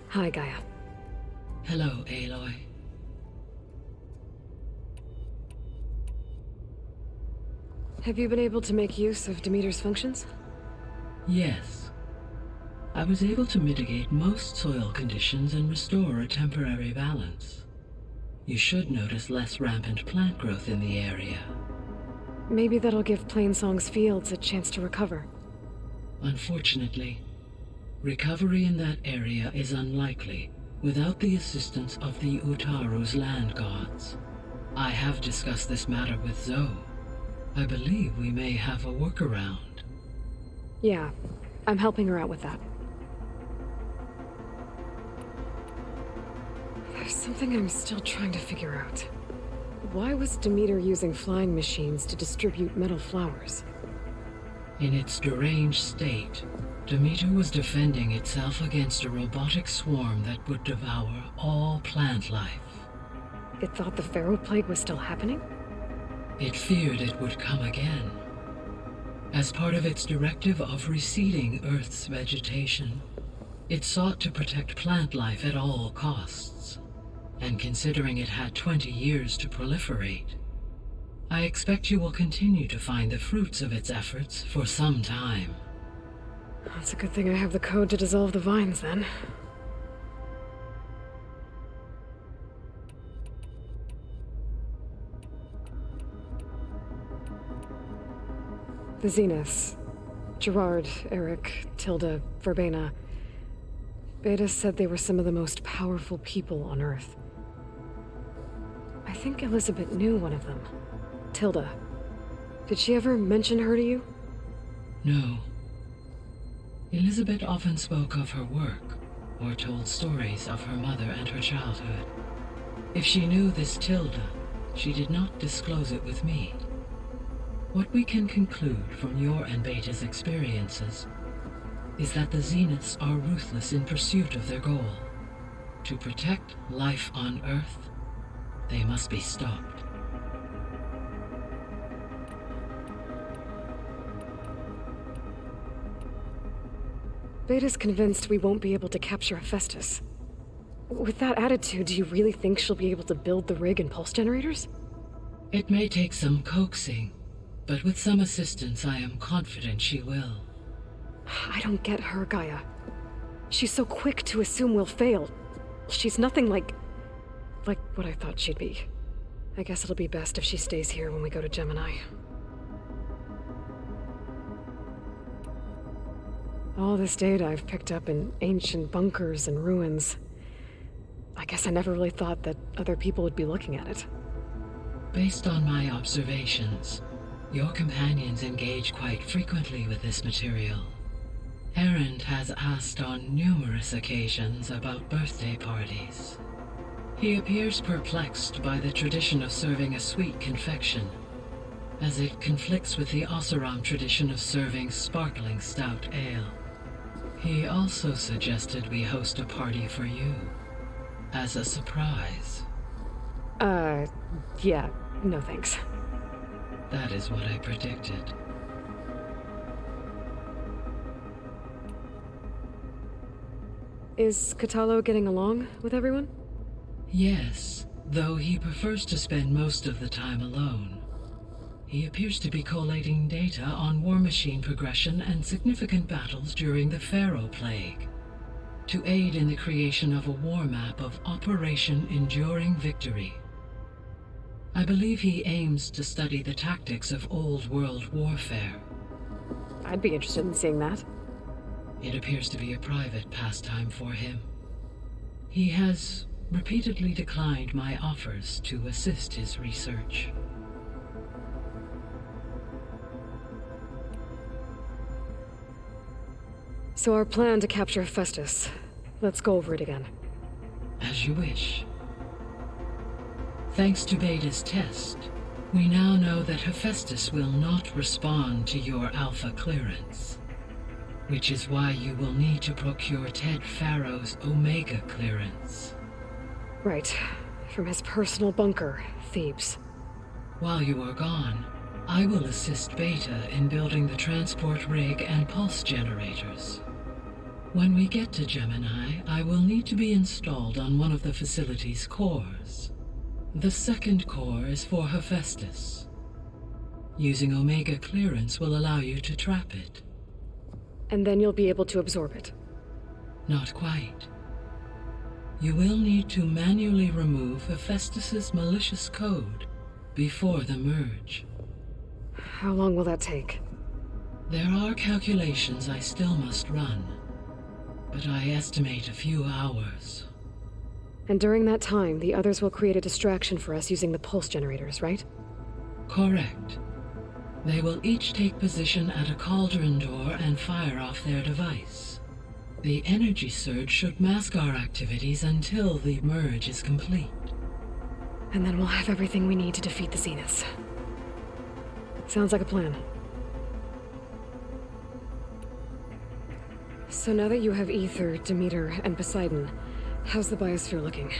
Hi, Gaia. Hello, Aloy. Have you been able to make use of Demeter's functions? Yes. I was able to mitigate most soil conditions and restore a temporary balance. You should notice less rampant plant growth in the area. Maybe that'll give Plainsong's fields a chance to recover. Unfortunately, recovery in that area is unlikely without the assistance of the Utaru's land gods. I have discussed this matter with Zoe. I believe we may have a workaround. Yeah, I'm helping her out with that. There's something I'm still trying to figure out. Why was Demeter using flying machines to distribute metal flowers? In its deranged state, Demeter was defending itself against a robotic swarm that would devour all plant life. It thought the Pharaoh Plague was still happening? It feared it would come again. As part of its directive of reseeding Earth's vegetation, it sought to protect plant life at all costs. And considering it had 20 years to proliferate, I expect you will continue to find the fruits of its efforts for some time. It's a good thing I have the code to dissolve the vines, then. The Zeniths. Gerard, Eric, Tilda, Verbena. Beta said they were some of the most powerful people on Earth. I think Elizabeth knew one of them. Tilda. Did she ever mention her to you? No. Elizabeth often spoke of her work, or told stories of her mother and her childhood. If she knew this Tilda, she did not disclose it with me. What we can conclude from your and Beta's experiences is that the Zeniths are ruthless in pursuit of their goal. To protect life on Earth, they must be stopped. Beta's convinced we won't be able to capture Hephaestus. With that attitude, do you really think she'll be able to build the rig and pulse generators? It may take some coaxing, but with some assistance I am confident she will. I don't get her, Gaia. She's so quick to assume we'll fail. She's nothing like what I thought she'd be. I guess it'll be best if she stays here when we go to Gemini. All this data I've picked up in ancient bunkers and ruins. I guess I never really thought that other people would be looking at it. Based on my observations, your companions engage quite frequently with this material. Erend has asked on numerous occasions about birthday parties. He appears perplexed by the tradition of serving a sweet confection, as it conflicts with the Oseram tradition of serving sparkling stout ale. He also suggested we host a party for you, as a surprise. Yeah, no thanks. That is what I predicted. Is Katalo getting along with everyone? Yes, though he prefers to spend most of the time alone. He appears to be collating data on war machine progression and significant battles during the Pharaoh Plague, to aid in the creation of a war map of Operation Enduring Victory. I believe he aims to study the tactics of old world warfare. I'd be interested in seeing that. It appears to be a private pastime for him. He has repeatedly declined my offers to assist his research. So our plan to capture Hephaestus. Let's go over it again. As you wish. Thanks to Beta's test, we now know that Hephaestus will not respond to your Alpha clearance, which is why you will need to procure Ted Pharaoh's Omega clearance. Right. From his personal bunker, Thebes. While you are gone, I will assist Beta in building the transport rig and pulse generators. When we get to Gemini, I will need to be installed on one of the facility's cores. The second core is for Hephaestus. Using Omega clearance will allow you to trap it. And then you'll be able to absorb it. Not quite. You will need to manually remove Hephaestus's malicious code before the merge. How long will that take? There are calculations I still must run, but I estimate a few hours. And during that time, the others will create a distraction for us using the pulse generators, right? Correct. They will each take position at a cauldron door and fire off their device. The energy surge should mask our activities until the merge is complete. And then we'll have everything we need to defeat the Zeniths. Sounds like a plan. So now that you have Ether, Demeter, and Poseidon, how's the biosphere looking?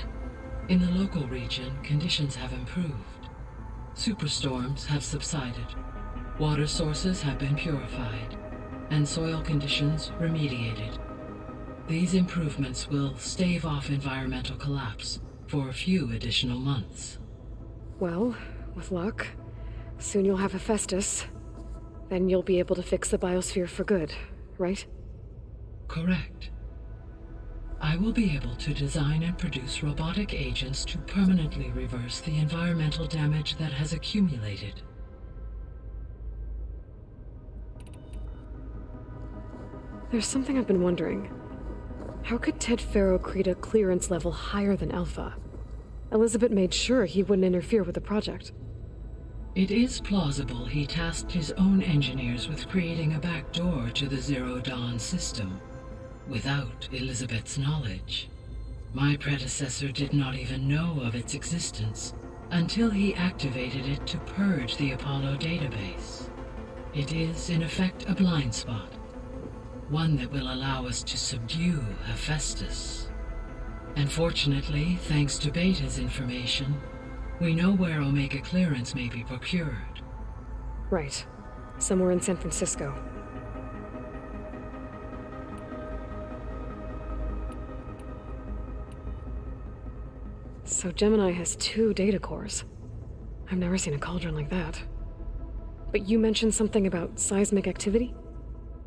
In the local region, conditions have improved. Superstorms have subsided. Water sources have been purified, and soil conditions remediated. These improvements will stave off environmental collapse for a few additional months. Well, with luck, soon you'll have Hephaestus. Then you'll be able to fix the biosphere for good, right? Correct. I will be able to design and produce robotic agents to permanently reverse the environmental damage that has accumulated. There's something I've been wondering. How could Ted Faro create a clearance level higher than Alpha? Elizabeth made sure he wouldn't interfere with the project. It is plausible he tasked his own engineers with creating a backdoor to the Zero Dawn system, without Elizabeth's knowledge. My predecessor did not even know of its existence until he activated it to purge the Apollo database. It is, in effect, a blind spot. One that will allow us to subdue Hephaestus. And fortunately, thanks to Beta's information, we know where Omega clearance may be procured. Right. Somewhere in San Francisco. So Gemini has 2 data cores. I've never seen a cauldron like that. But you mentioned something about seismic activity?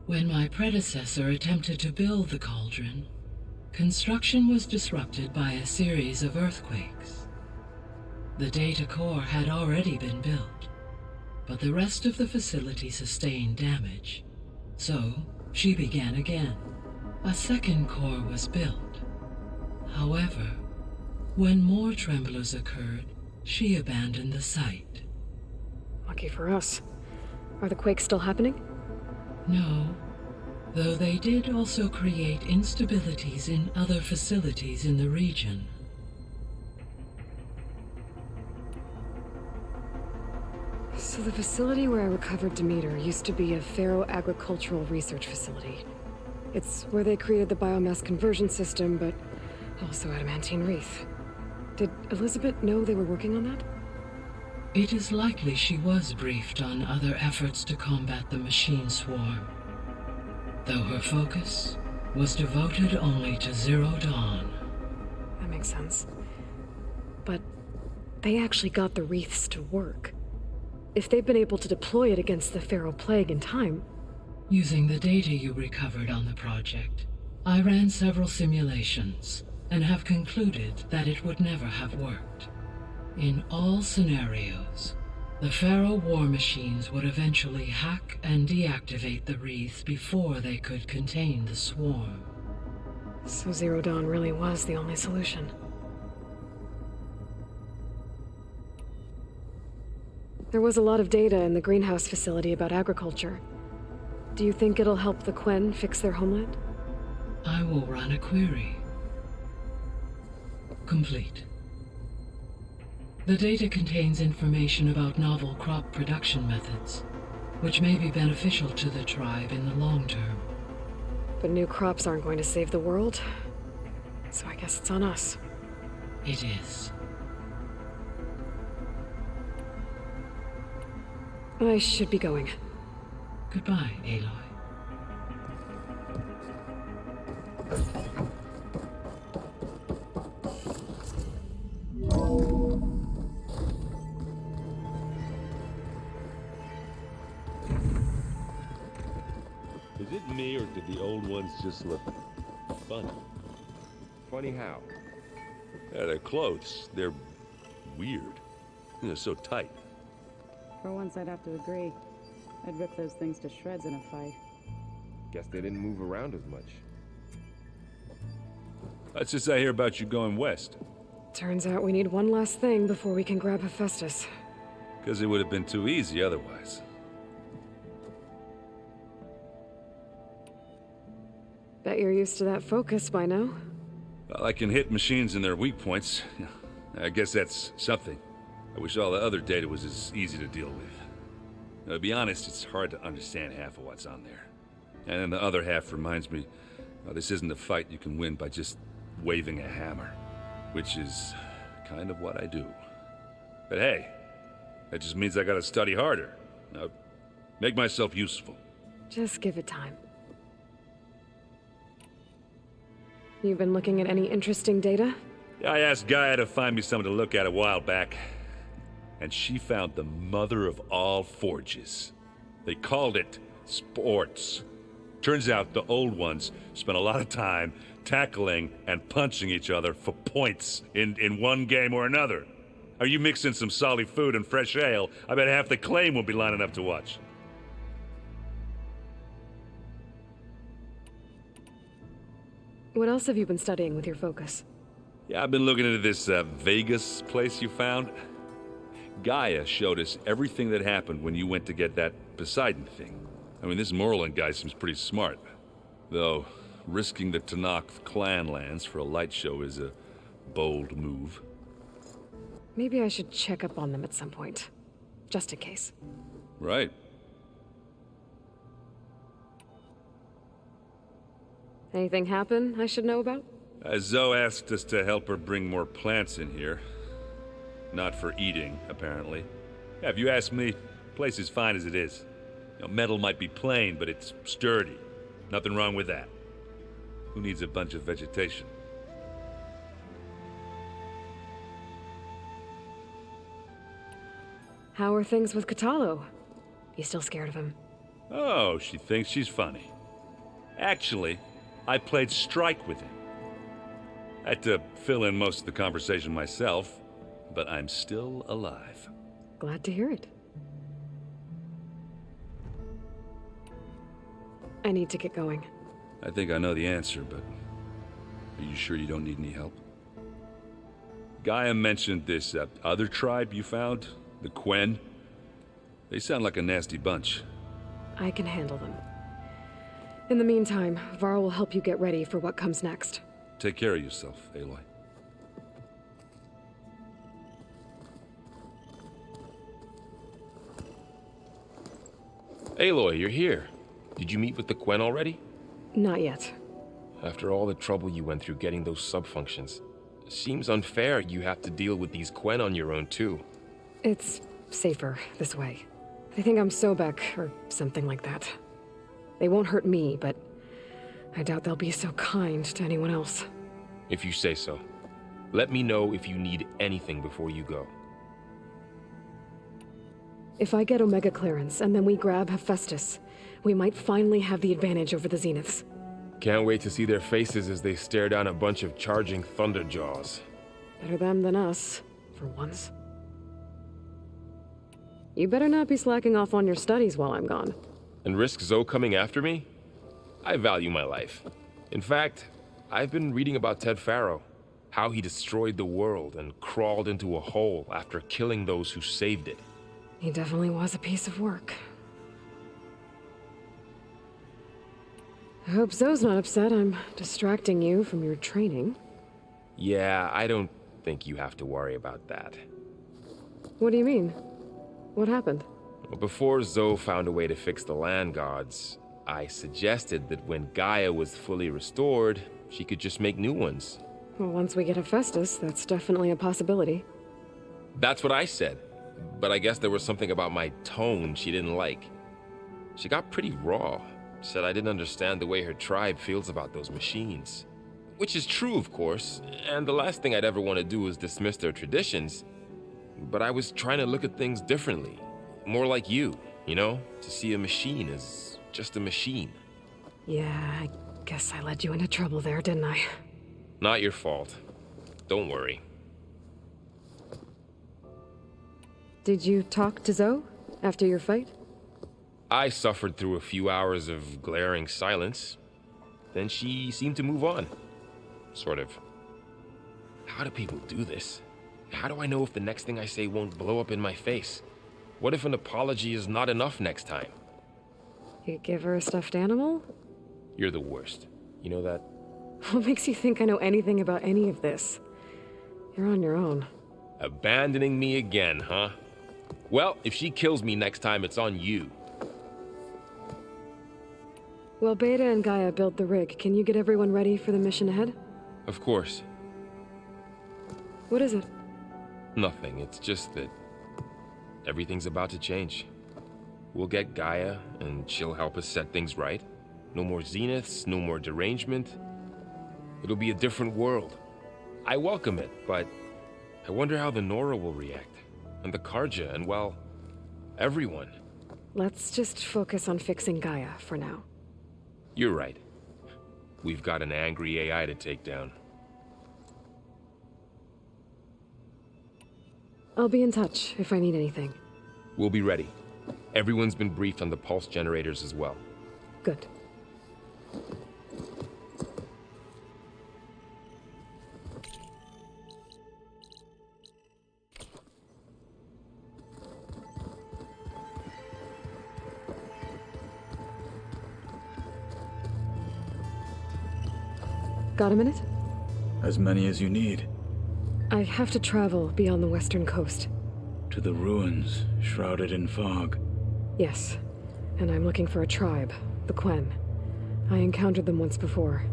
When my predecessor attempted to build the cauldron, construction was disrupted by a series of earthquakes. The data core had already been built, but the rest of the facility sustained damage. So, she began again. A second core was built. However, when more tremblers occurred, she abandoned the site. Lucky for us. Are the quakes still happening? No, though they did also create instabilities in other facilities in the region. So the facility where I recovered Demeter used to be a Faro agricultural research facility. It's where they created the biomass conversion system, but also adamantine wreath. Did Elizabeth know they were working on that? It is likely she was briefed on other efforts to combat the machine swarm, though her focus was devoted only to Zero Dawn. That makes sense. But they actually got the wreaths to work. If they've been able to deploy it against the Faro plague in time... Using the data you recovered on the project, I ran several simulations and have concluded that it would never have worked. In all scenarios, the Faro war machines would eventually hack and deactivate the wreath before they could contain the swarm. So Zero Dawn really was the only solution. There was a lot of data in the greenhouse facility about agriculture. Do you think it'll help the Quen fix their homeland? I will run a query. Complete. The data contains information about novel crop production methods, which may be beneficial to the tribe in the long term. But new crops aren't going to save the world, so I guess it's on us. It is. I should be going. Goodbye, Aloy. Is it me, or did the old ones just look funny? Funny how? Yeah, their clothes, they're weird. They're so tight. For once, I'd have to agree. I'd rip those things to shreds in a fight. Guess they didn't move around as much. That's just I hear about you going west. Turns out we need one last thing before we can grab Hephaestus. Because it would have been too easy otherwise. Bet you're used to that focus by now. Well, I can hit machines in their weak points. I guess that's something. I wish all the other data was as easy to deal with. Now, to be honest, it's hard to understand half of what's on there. And then the other half reminds me, this isn't a fight you can win by just waving a hammer. Which is kind of what I do. But hey, that just means I gotta study harder. Now, make myself useful. Just give it time. You've been looking at any interesting data? I asked Gaia to find me something to look at a while back. And she found the mother of all forges. They called it sports. Turns out the old ones spent a lot of time tackling and punching each other for points in one game or another. Are you mixing some solid food and fresh ale? I bet half the claim will be lining up to watch. What else have you been studying with your focus? Yeah, I've been looking into this Vegas place you found. Gaia showed us everything that happened when you went to get that Poseidon thing. I mean, this Moreland guy seems pretty smart. Though, risking the Tanakh clan lands for a light show is a bold move. Maybe I should check up on them at some point. Just in case. Right. Anything happen I should know about? Zoe asked us to help her bring more plants in here. Not for eating, apparently. Yeah, if you ask me, the place is fine as it is. You know, metal might be plain, but it's sturdy. Nothing wrong with that. Who needs a bunch of vegetation? How are things with Katalo? You still scared of him? Oh, she thinks she's funny. Actually, I played strike with him. I had to fill in most of the conversation myself, but I'm still alive. Glad to hear it. I need to get going. I think I know the answer, but are you sure you don't need any help? Gaia mentioned this other tribe you found, the Quen. They sound like a nasty bunch. I can handle them. In the meantime, Varl will help you get ready for what comes next. Take care of yourself, Aloy. Aloy, you're here. Did you meet with the Quen already? Not yet. After all the trouble you went through getting those sub-functions, it seems unfair you have to deal with these Quen on your own too. It's safer this way. They think I'm Sobek, or something like that. They won't hurt me, but I doubt they'll be so kind to anyone else. If you say so. Let me know if you need anything before you go. If I get Omega clearance, and then we grab Hephaestus, we might finally have the advantage over the Zeniths. Can't wait to see their faces as they stare down a bunch of charging Thunderjaws. Better them than us, for once. You better not be slacking off on your studies while I'm gone. And risk Zoe coming after me? I value my life. In fact, I've been reading about Ted Faro. How he destroyed the world and crawled into a hole after killing those who saved it. He definitely was a piece of work. I hope Zoe's not upset I'm distracting you from your training. Yeah, I don't think you have to worry about that. What do you mean? What happened? Before Zoe found a way to fix the land gods, I suggested that when Gaia was fully restored, she could just make new ones. Well, once we get Hephaestus, that's definitely a possibility. That's what I said, but I guess there was something about my tone she didn't like. She got pretty raw. Said I didn't understand the way her tribe feels about those machines. Which is true, of course, and the last thing I'd ever want to do is dismiss their traditions. But I was trying to look at things differently. More like you know? To see a machine as just a machine. Yeah, I guess I led you into trouble there, didn't I? Not your fault. Don't worry. Did you talk to Zoe after your fight? I suffered through a few hours of glaring silence. Then she seemed to move on. Sort of. How do people do this? How do I know if the next thing I say won't blow up in my face? What if an apology is not enough next time? You give her a stuffed animal? You're the worst. You know that? What makes you think I know anything about any of this? You're on your own. Abandoning me again, huh? Well, if she kills me next time, it's on you. While Beta and Gaia build the rig, can you get everyone ready for the mission ahead? Of course. What is it? Nothing. It's just that everything's about to change. We'll get Gaia, and she'll help us set things right. No more zeniths, no more derangement. It'll be a different world. I welcome it, but I wonder how the Nora will react. And the Karja, and well, everyone. Let's just focus on fixing Gaia for now. You're right. We've got an angry AI to take down. I'll be in touch if I need anything. We'll be ready. Everyone's been briefed on the pulse generators as well. Good. Got a minute? As many as you need. I have to travel beyond the western coast. To the ruins, shrouded in fog. Yes, and I'm looking for a tribe, the Quen. I encountered them once before.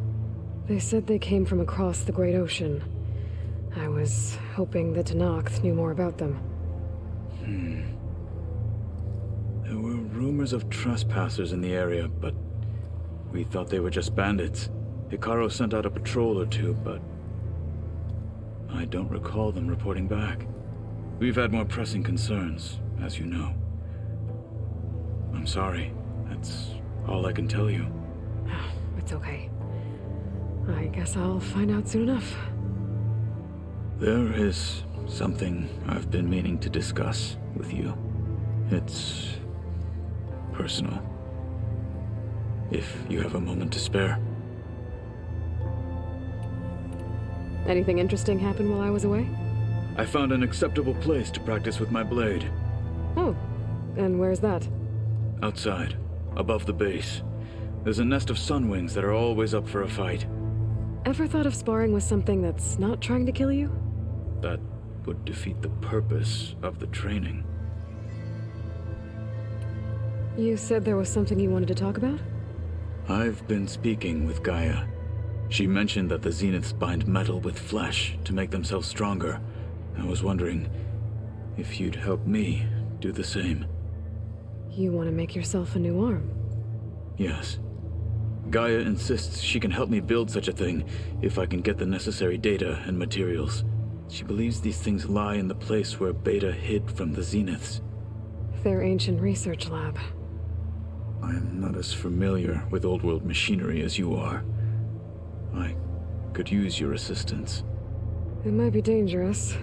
They said they came from across the Great Ocean. I was hoping that Tenakth knew more about them. There were rumors of trespassers in the area, but we thought they were just bandits. Hikaru sent out a patrol or two, but I don't recall them reporting back. We've had more pressing concerns, as you know. I'm sorry. That's all I can tell you. It's okay. I guess I'll find out soon enough. There is something I've been meaning to discuss with you. It's personal. If you have a moment to spare. Anything interesting happen while I was away? I found an acceptable place to practice with my blade. Oh, and where's that? Outside, above the base. There's a nest of sunwings that are always up for a fight. Ever thought of sparring with something that's not trying to kill you? That would defeat the purpose of the training. You said there was something you wanted to talk about? I've been speaking with Gaia. She mentioned that the zeniths bind metal with flesh to make themselves stronger. I was wondering if you'd help me do the same. You want to make yourself a new arm? Yes. Gaia insists she can help me build such a thing if I can get the necessary data and materials. She believes these things lie in the place where Beta hid from the zeniths. Their ancient research lab. I am not as familiar with old world machinery as you are. I could use your assistance. It might be dangerous.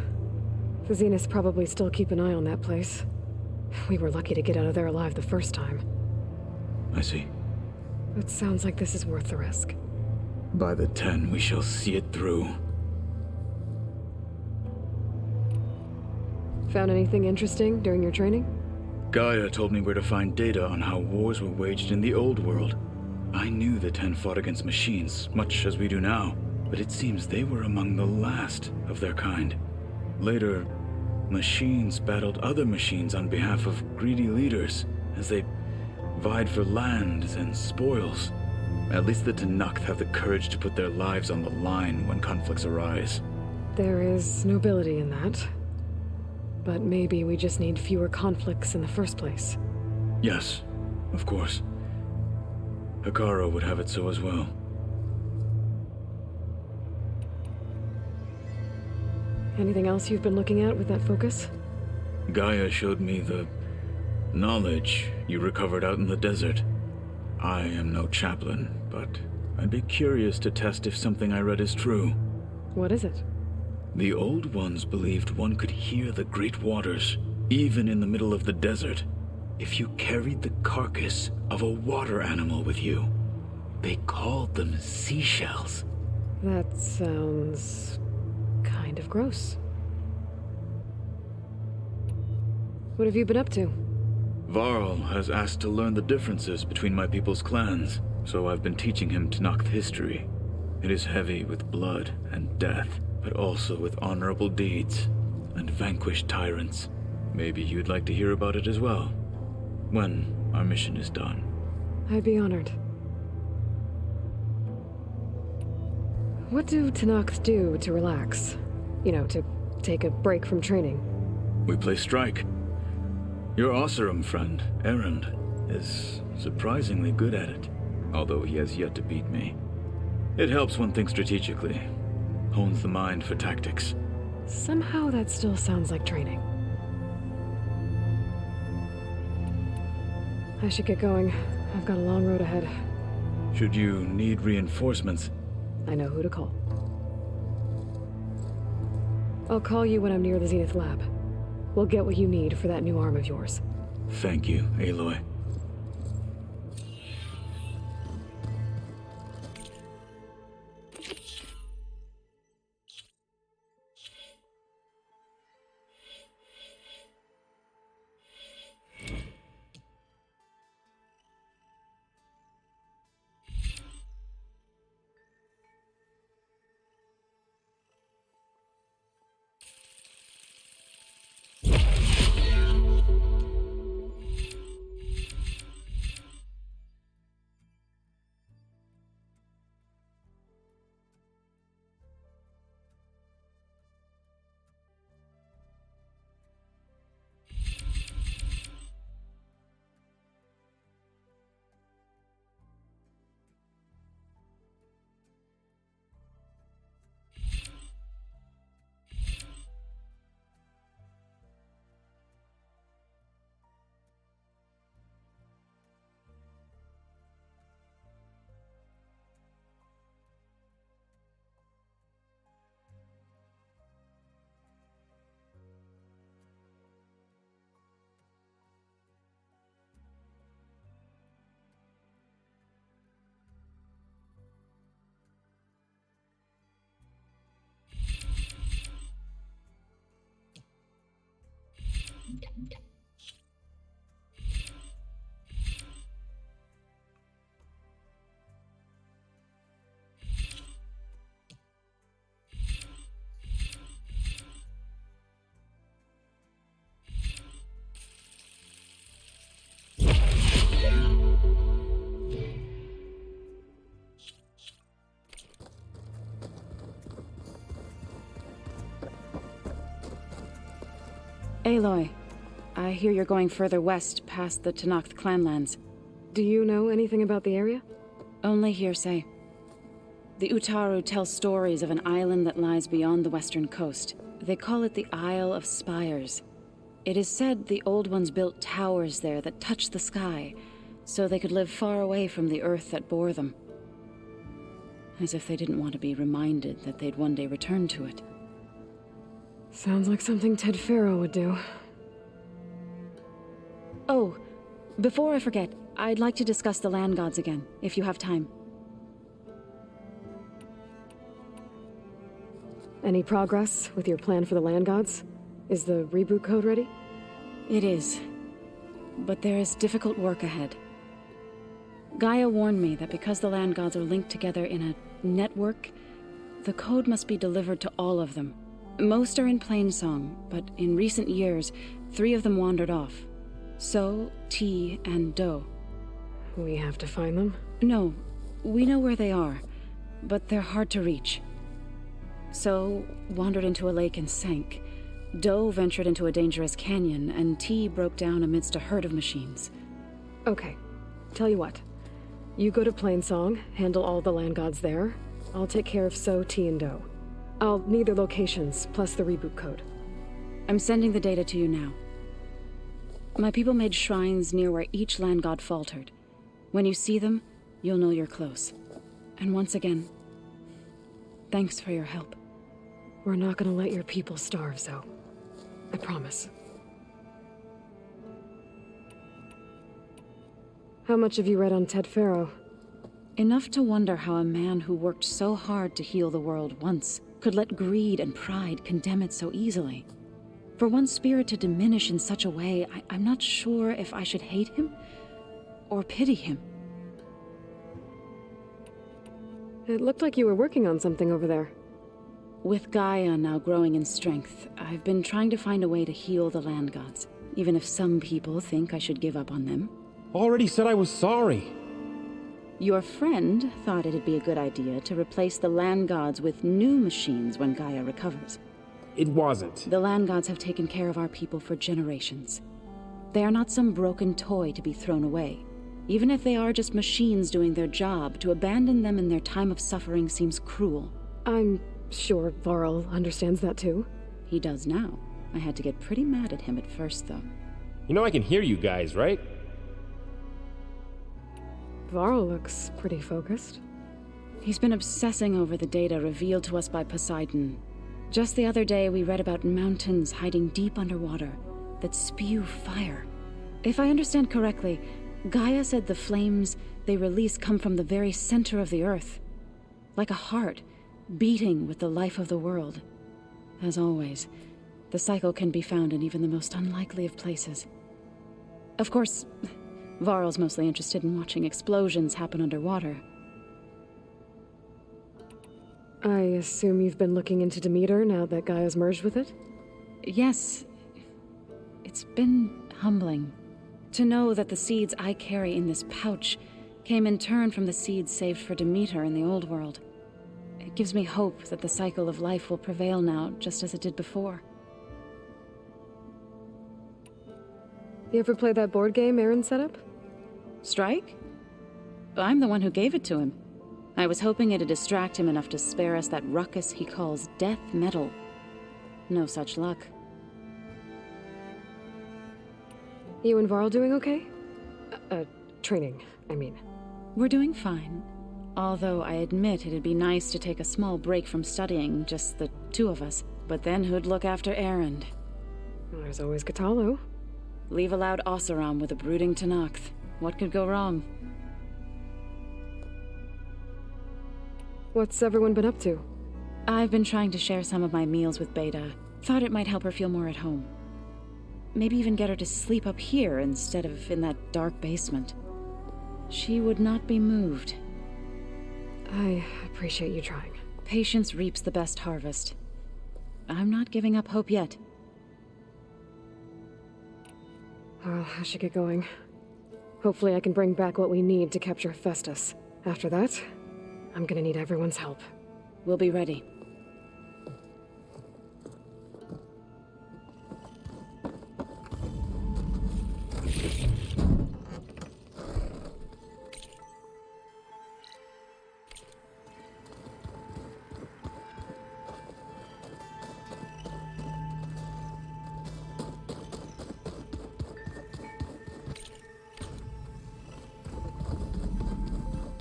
The zeniths probably still keep an eye on that place. We were lucky to get out of there alive the first time. I see. It sounds like this is worth the risk. By the 10, we shall see it through. Found anything interesting during your training? Gaia told me where to find data on how wars were waged in the old world. I knew the 10 fought against machines, much as we do now, but it seems they were among the last of their kind. Later, machines battled other machines on behalf of greedy leaders, as they vied for lands and spoils. At least the Tenakth have the courage to put their lives on the line when conflicts arise. There is nobility in that. But maybe we just need fewer conflicts in the first place. Yes, of course. Hikaru would have it so as well. Anything else you've been looking at with that focus? Gaia showed me the knowledge you recovered out in the desert. I am no chaplain, but I'd be curious to test if something I read is true. What is it? The Old Ones believed one could hear the great waters, even in the middle of the desert, if you carried the carcass of a water animal with you. They called them seashells. That sounds kind of gross. What have you been up to? Varl has asked to learn the differences between my people's clans, so I've been teaching him Tenakth history. It is heavy with blood and death, but also with honorable deeds and vanquished tyrants. Maybe you'd like to hear about it as well, when our mission is done. I'd be honored. What do Tenakth do to relax? You know, to take a break from training? We play strike. Your Oseram friend, Erend, is surprisingly good at it, although he has yet to beat me. It helps one think strategically, hones the mind for tactics. Somehow that still sounds like training. I should get going. I've got a long road ahead. Should you need reinforcements, I know who to call. I'll call you when I'm near the Zenith lab. We'll get what you need for that new arm of yours. thank you, Aloy. Aloy, I hear you're going further west past the Tenakth clanlands. Do you know anything about the area? Only hearsay. The Utaru tell stories of an island that lies beyond the western coast. They call it the Isle of Spires. It is said the Old Ones built towers there that touch the sky, so they could live far away from the earth that bore them. As if they didn't want to be reminded that they'd one day return to it. Sounds like something Ted Faro would do. Oh, before I forget, I'd like to discuss the land gods again, if you have time. Any progress with your plan for the land gods? Is the reboot code ready? It is. But there is difficult work ahead. Gaia warned me that because the land gods are linked together in a network, the code must be delivered to all of them. Most are in Plainsong, but in recent years, 3 of them wandered off. So, T, and Do. We have to find them? No, we know where they are, but they're hard to reach. So, wandered into a lake and sank. Do ventured into a dangerous canyon, and T broke down amidst a herd of machines. Okay. Tell you what. You go to Plainsong, handle all the land gods there. I'll take care of So, T, and Do. I'll need their locations, plus the reboot code. I'm sending the data to you now. My people made shrines near where each land god faltered. When you see them, you'll know you're close. And once again, thanks for your help. We're not gonna let your people starve, Zo. I promise. How much have you read on Ted Faro? Enough to wonder how a man who worked so hard to heal the world once could let greed and pride condemn it so easily. For one spirit to diminish in such a way, I'm not sure if I should hate him or pity him. It looked like you were working on something over there. With Gaia now growing in strength, I've been trying to find a way to heal the land gods, even if some people think I should give up on them. Already said I was sorry. Your friend thought it'd be a good idea to replace the land gods with new machines when Gaia recovers. It wasn't. The land gods have taken care of our people for generations. They are not some broken toy to be thrown away. Even if they are just machines doing their job, to abandon them in their time of suffering seems cruel. I'm sure Varl understands that too. He does now. I had to get pretty mad at him at first, though. You know I can hear you guys, right? Varl looks pretty focused. He's been obsessing over the data revealed to us by Poseidon. Just the other day, we read about mountains hiding deep underwater that spew fire. If I understand correctly, Gaia said the flames they release come from the very center of the earth. Like a heart, beating with the life of the world. As always, the cycle can be found in even the most unlikely of places. Of course, Varl's mostly interested in watching explosions happen underwater. I assume you've been looking into Demeter now that Gaia's merged with it? Yes. It's been humbling to know that the seeds I carry in this pouch came in turn from the seeds saved for Demeter in the old world. It gives me hope that the cycle of life will prevail now, just as it did before. You ever play that board game Aaron set up? Strike? I'm the one who gave it to him. I was hoping it'd distract him enough to spare us that ruckus he calls death metal. No such luck. You and Varl doing okay? Training, I mean. We're doing fine. Although I admit it'd be nice to take a small break from studying, just the two of us. But then who'd look after Erend? Well, there's always Katalo. Leave a loud Oseram with a brooding Tenakth. What could go wrong? What's everyone been up to? I've been trying to share some of my meals with Beta. Thought it might help her feel more at home. Maybe even get her to sleep up here instead of in that dark basement. She would not be moved. I appreciate you trying. Patience reaps the best harvest. I'm not giving up hope yet. Well, I should get going. Hopefully I can bring back what we need to capture Festus. After that, I'm gonna need everyone's help. We'll be ready.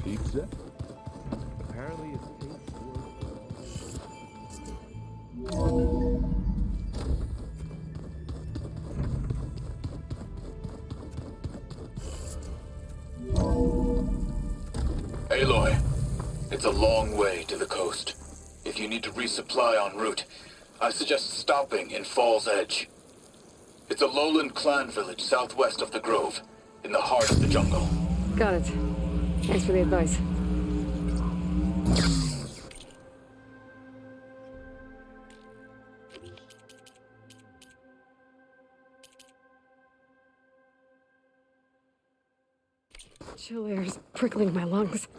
Pizza? Apparently it's Aloy, it's a long way to the coast. If you need to resupply en route, I suggest stopping in Fall's Edge. It's a lowland clan village southwest of the Grove, in the heart of the jungle. Got it. Thanks for the advice. Chill air's prickling my lungs.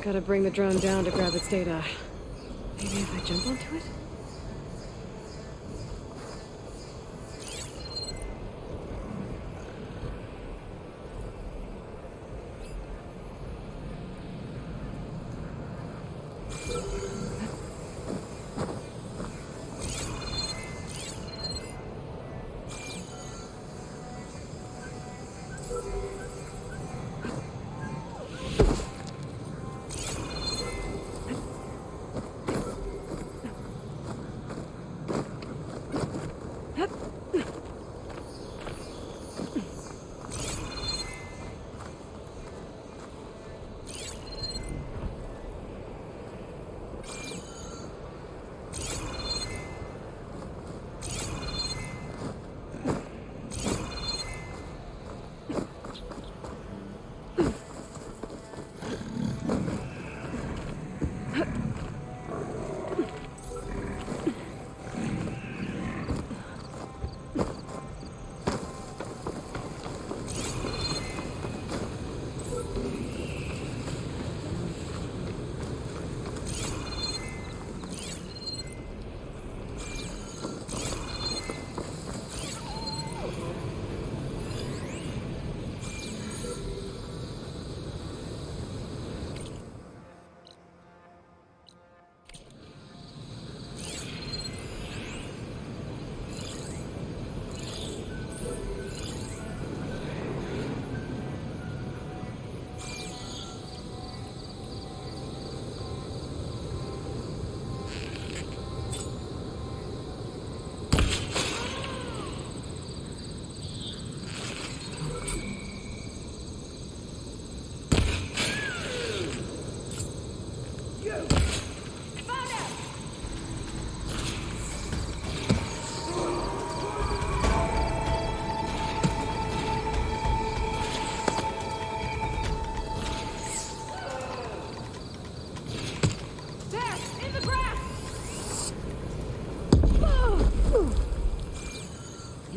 Gotta bring the drone down to grab its data. Maybe if I jump onto it?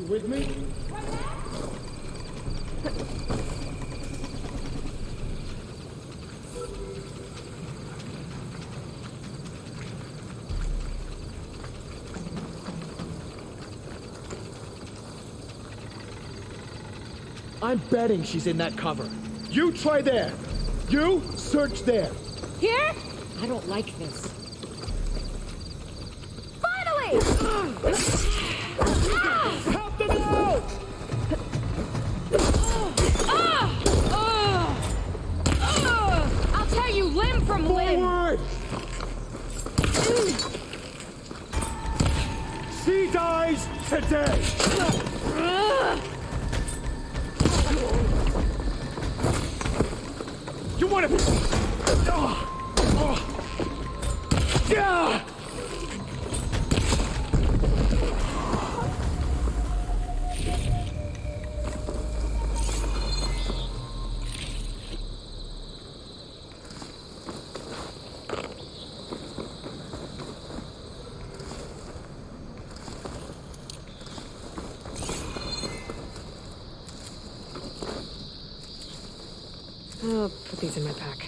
With me? I'm betting she's in that cover. You try there. You search there. Here? I don't like this. Finally! Help them out! I'll tear you limb from limb! Forward! She dies today! You want to... Yeah! I'll put these in my pack.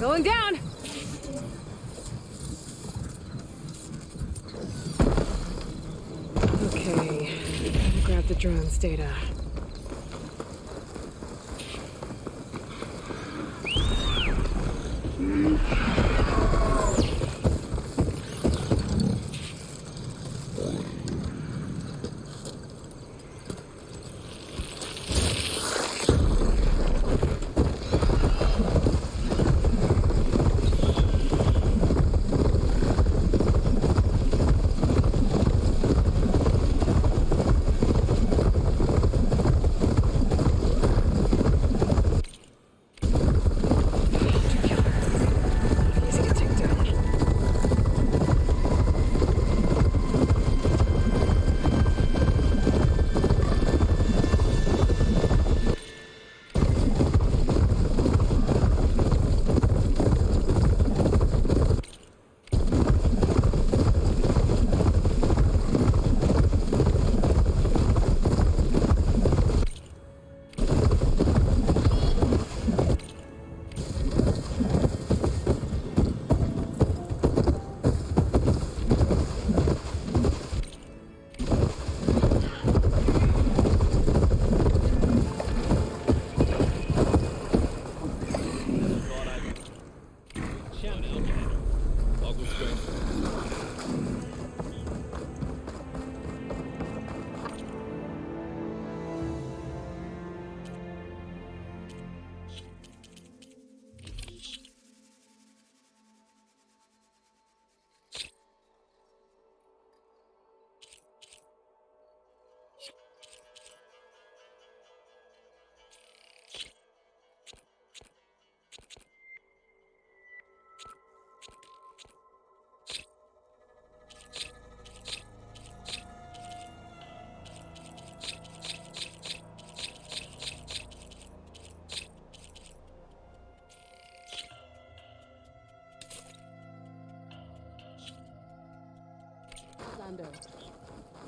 Going down! Okay, grab the drone's data. Easy to take down.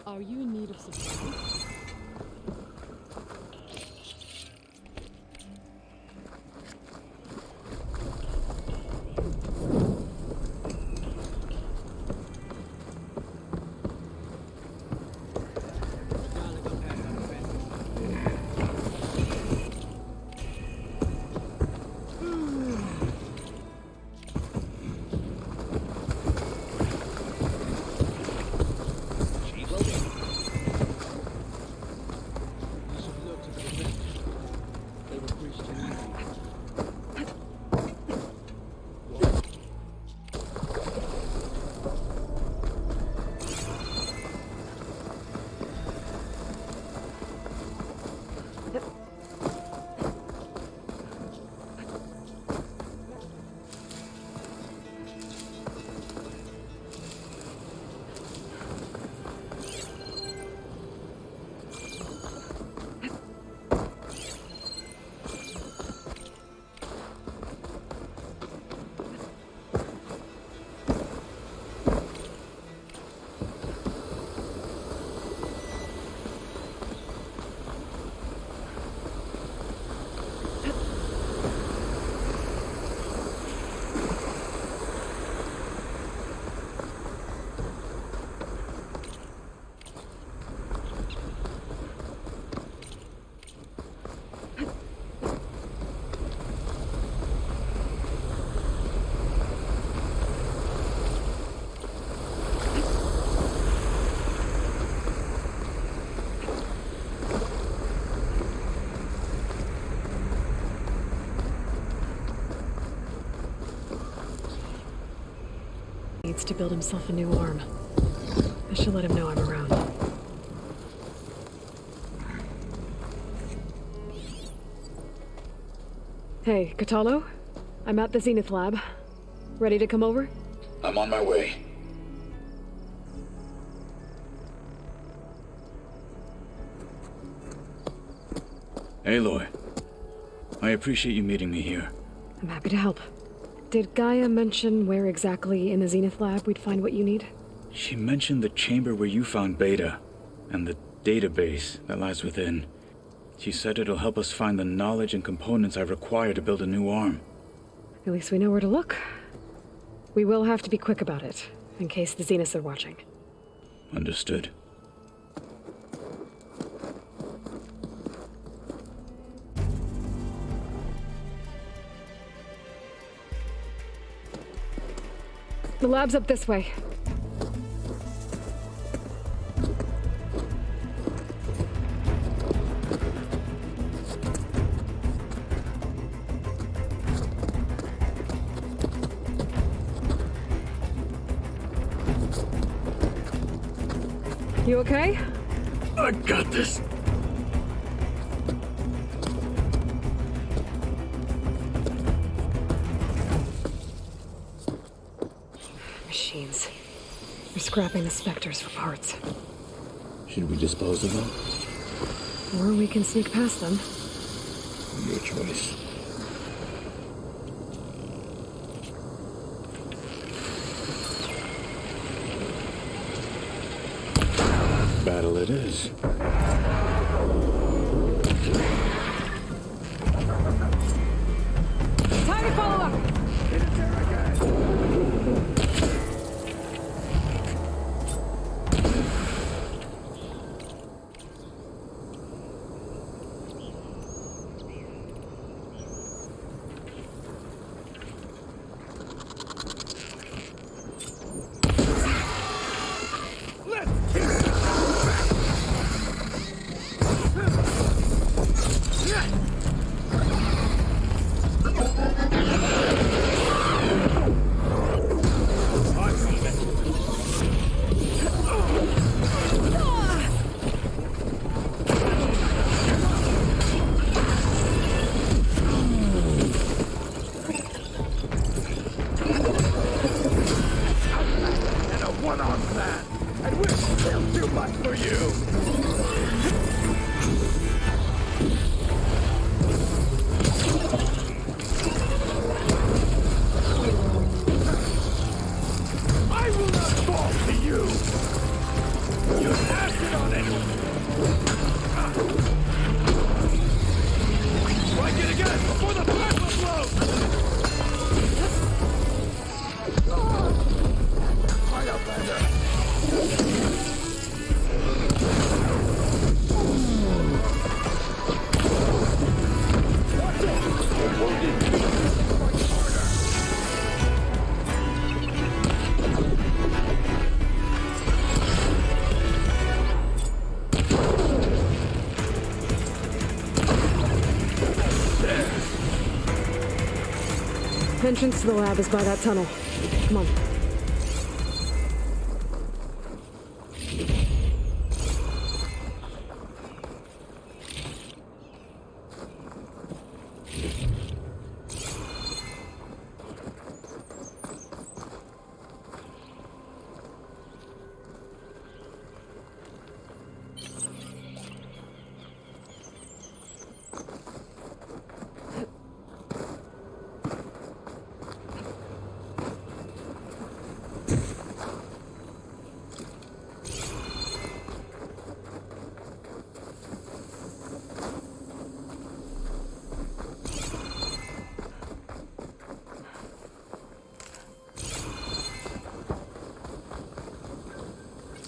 Are you in need of support? Needs to build himself a new arm. I should let him know I'm around. Hey, Katalo? I'm at the Zenith Lab. Ready to come over? I'm on my way. Aloy, I appreciate you meeting me here. I'm happy to help. Did Gaia mention where exactly in the Zenith Lab we'd find what you need? She mentioned the chamber where you found Beta, and the database that lies within. She said it'll help us find the knowledge and components I require to build a new arm. At least we know where to look. We will have to be quick about it, in case the Zeniths are watching. Understood. The lab's up this way. You okay? I got this. Machines. They're scrapping the specters for parts. Should we dispose of them? Or we can sneak past them. Your choice. Battle it is. Time to follow up! Entrance to the lab is by that tunnel. Come on.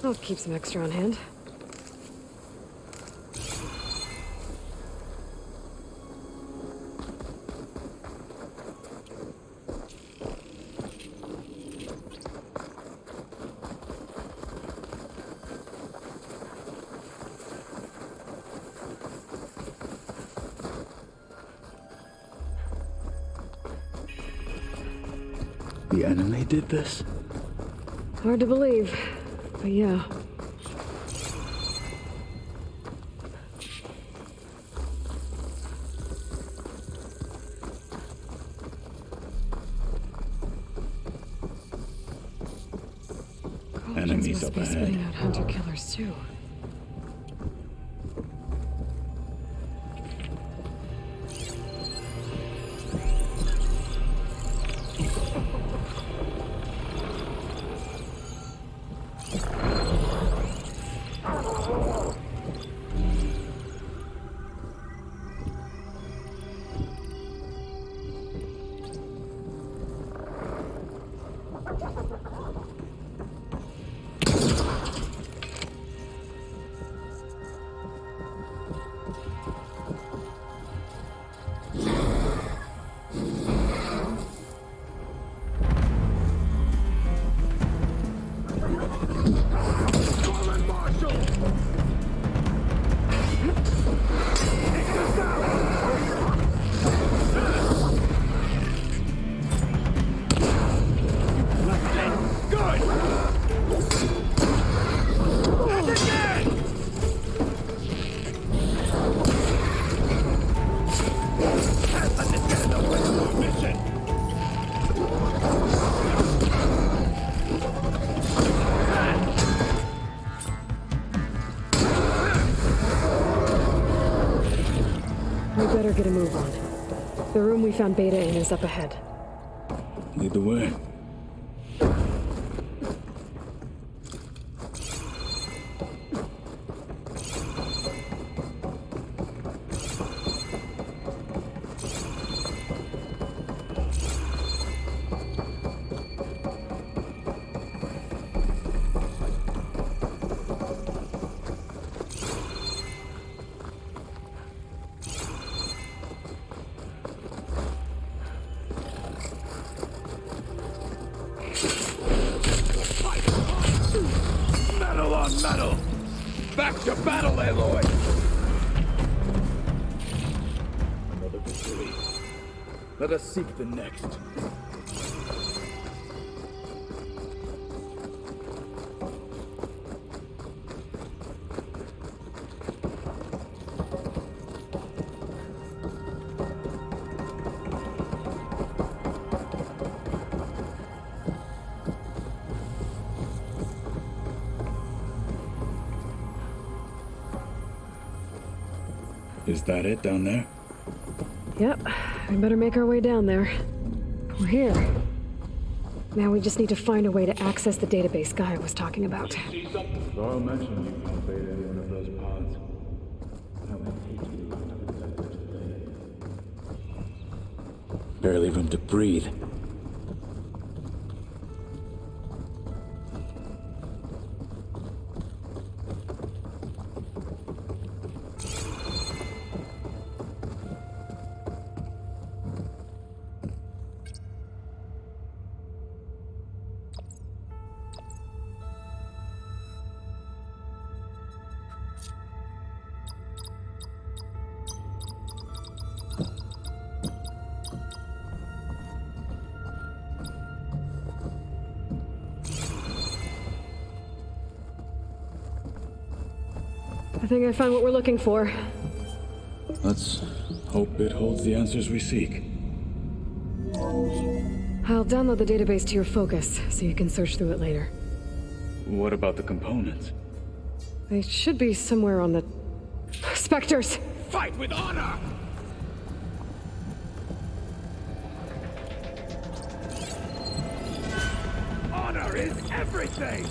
I'll keep some extra on hand. The enemy did this? Hard to believe, but yeah. Enemies must up be spitting ahead. out hunter-killers too. better get a move on. The room we found Beta in is up ahead. Lead the way. Metal on metal! Back to battle, Aloy! Another victory. Let us seek the next. Is that it down there? Yep, we better make our way down there. We're here. Now we just need to find a way to access the database Guy was talking about. Varl mentioned you found Beta in one of those pods. How many people do you have inside there today? Barely room to breathe. I think I found what we're looking for. Let's hope it holds the answers we seek. I'll download the database to your Focus, so you can search through it later. What about the components? They should be somewhere on the... Spectres! Fight with honor! Honor is everything!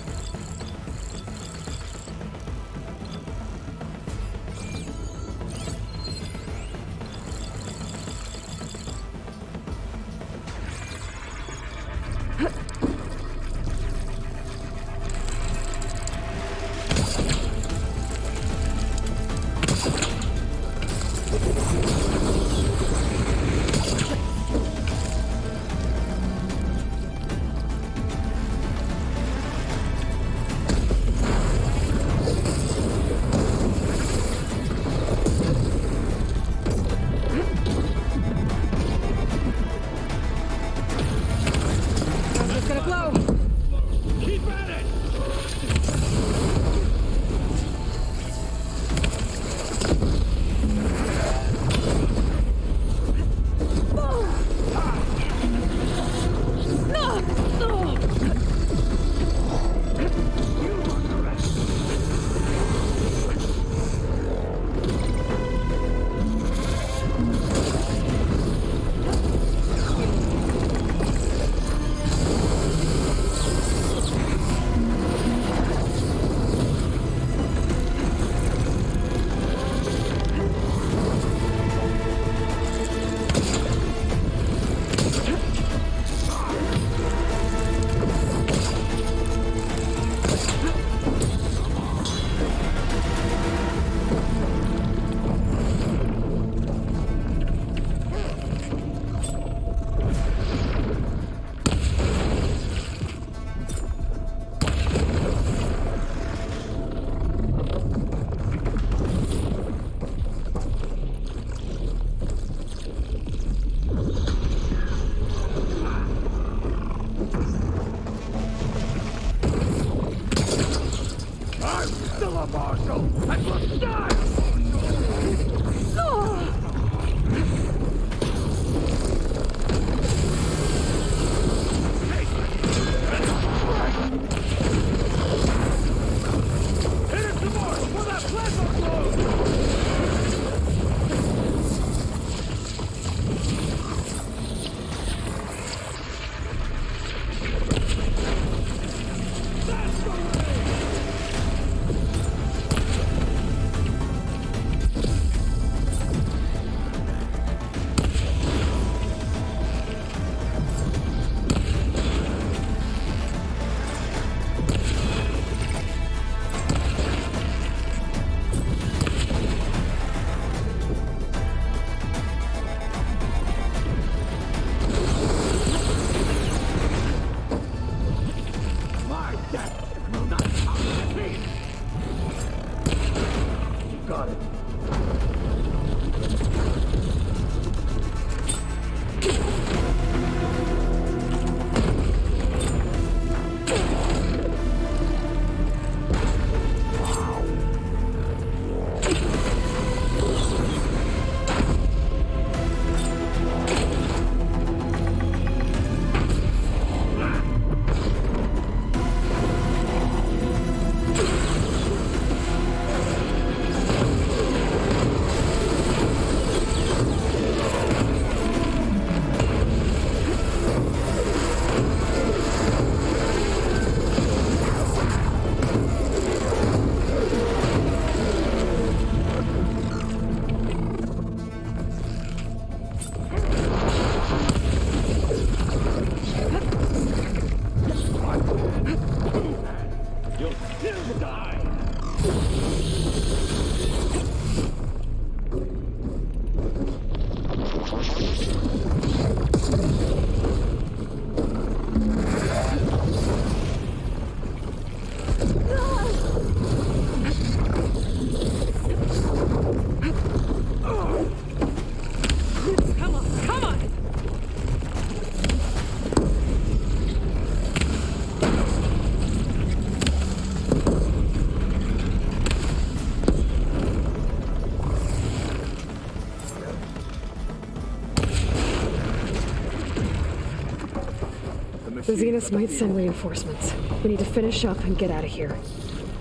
Zeniths might send reinforcements. We need to finish up and get out of here.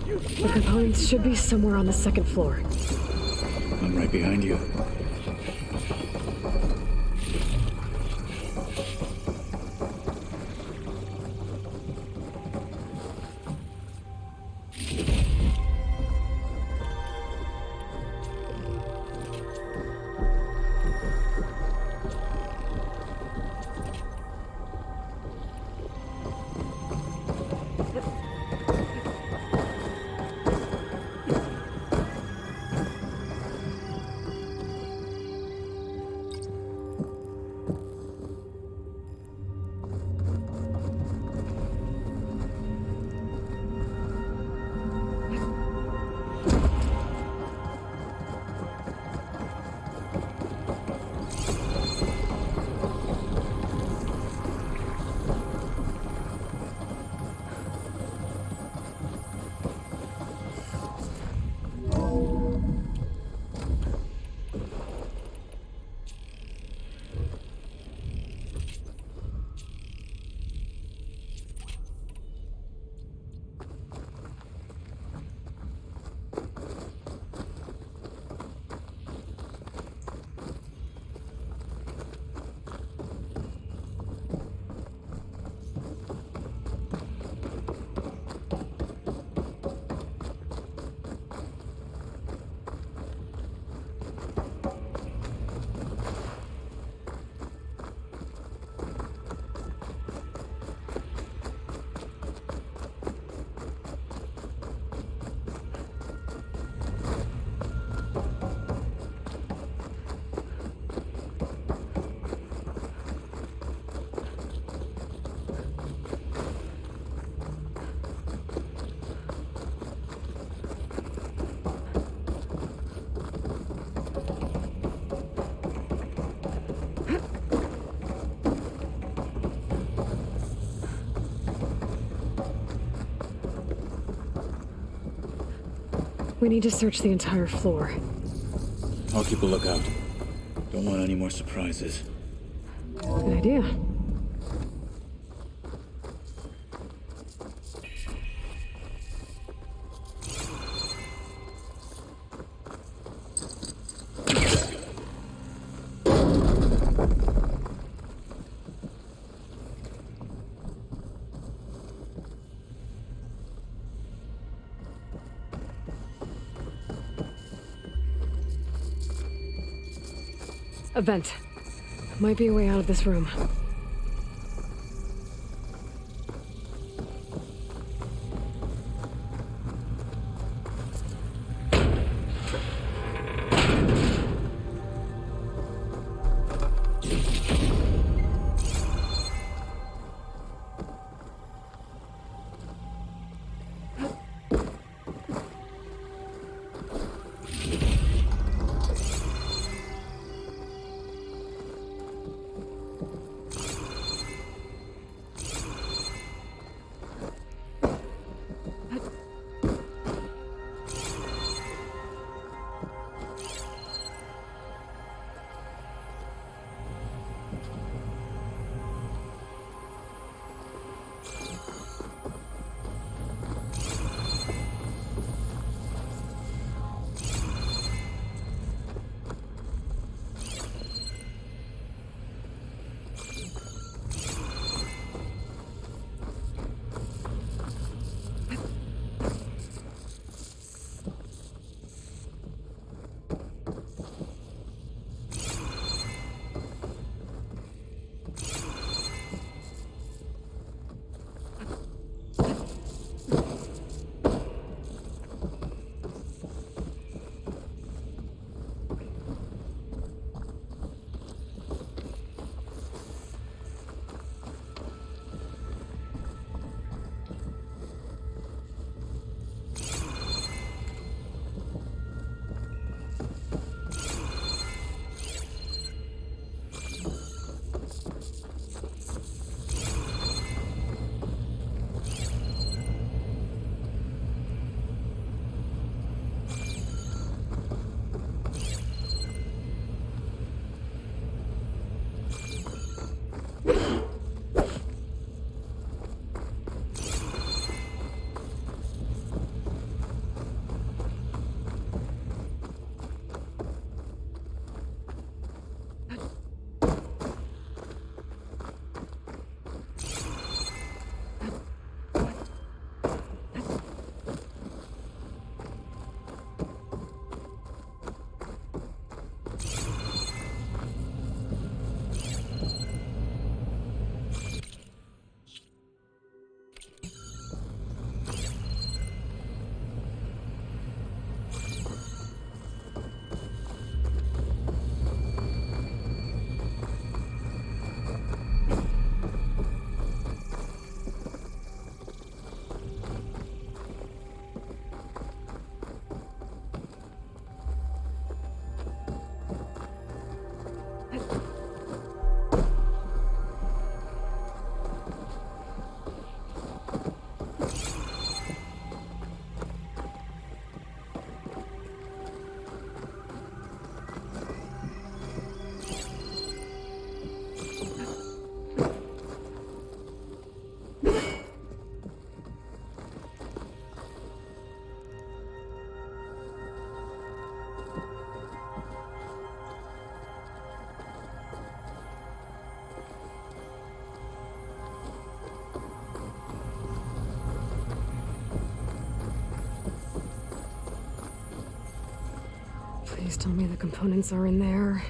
The components should be somewhere on the second floor. I'm right behind you. We need to search the entire floor. I'll keep a lookout. Don't want any more surprises. Good idea. A vent. Might be a way out of this room. Please tell me the components are in there.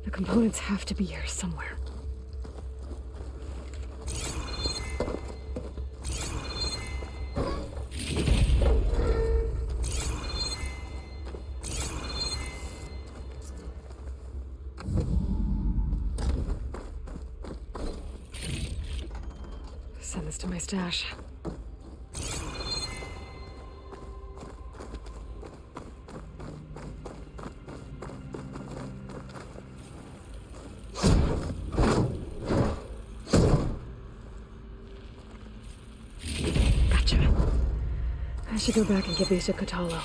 The components have to be here somewhere. Send this to my stash. I should go back and give these to Kotalo.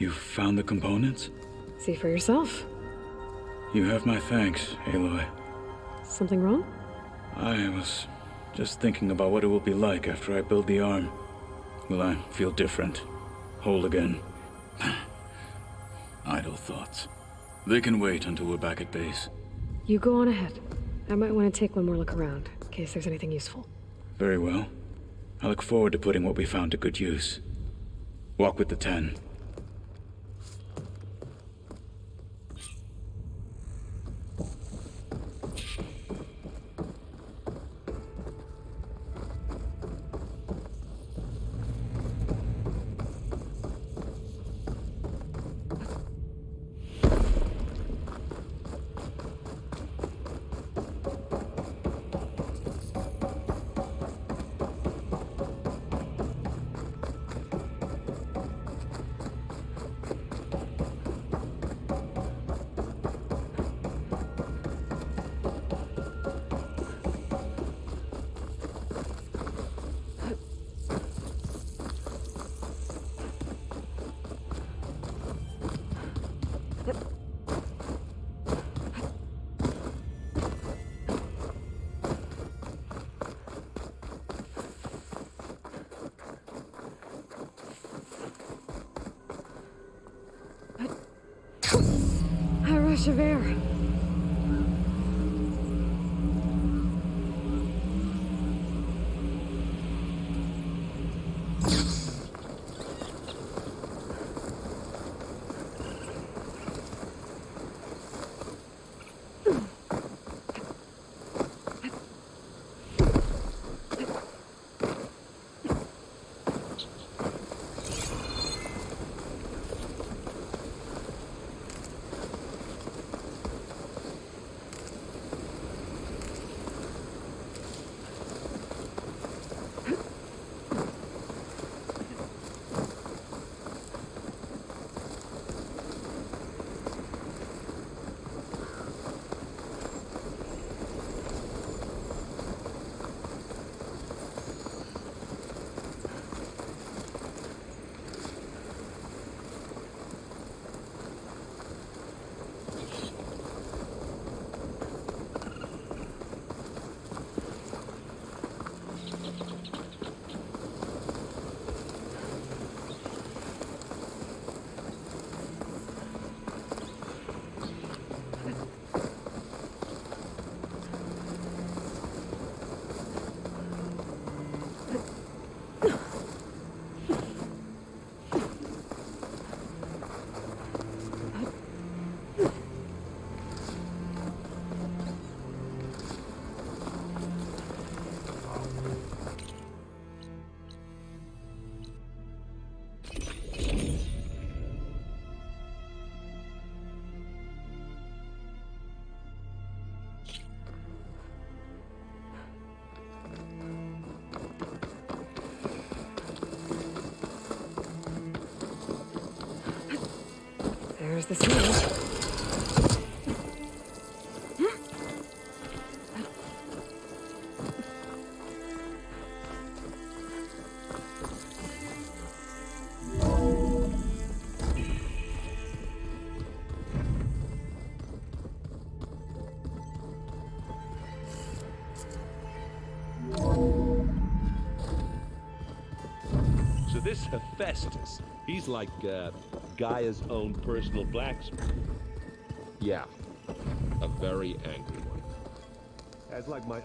You found the components? See for yourself. You have my thanks, Aloy. Something wrong? I was just thinking about what it will be like after I build the arm. Will I feel different? Whole again? Idle thoughts. They can wait until we're back at base. You go on ahead. I might want to take one more look around, in case there's anything useful. Very well. I look forward to putting what we found to good use. Walk with the 10. A rush of air. as this is. So this Hephaestus, he's like Gaia's own personal blacksmith. Yeah, a very angry one. That's like my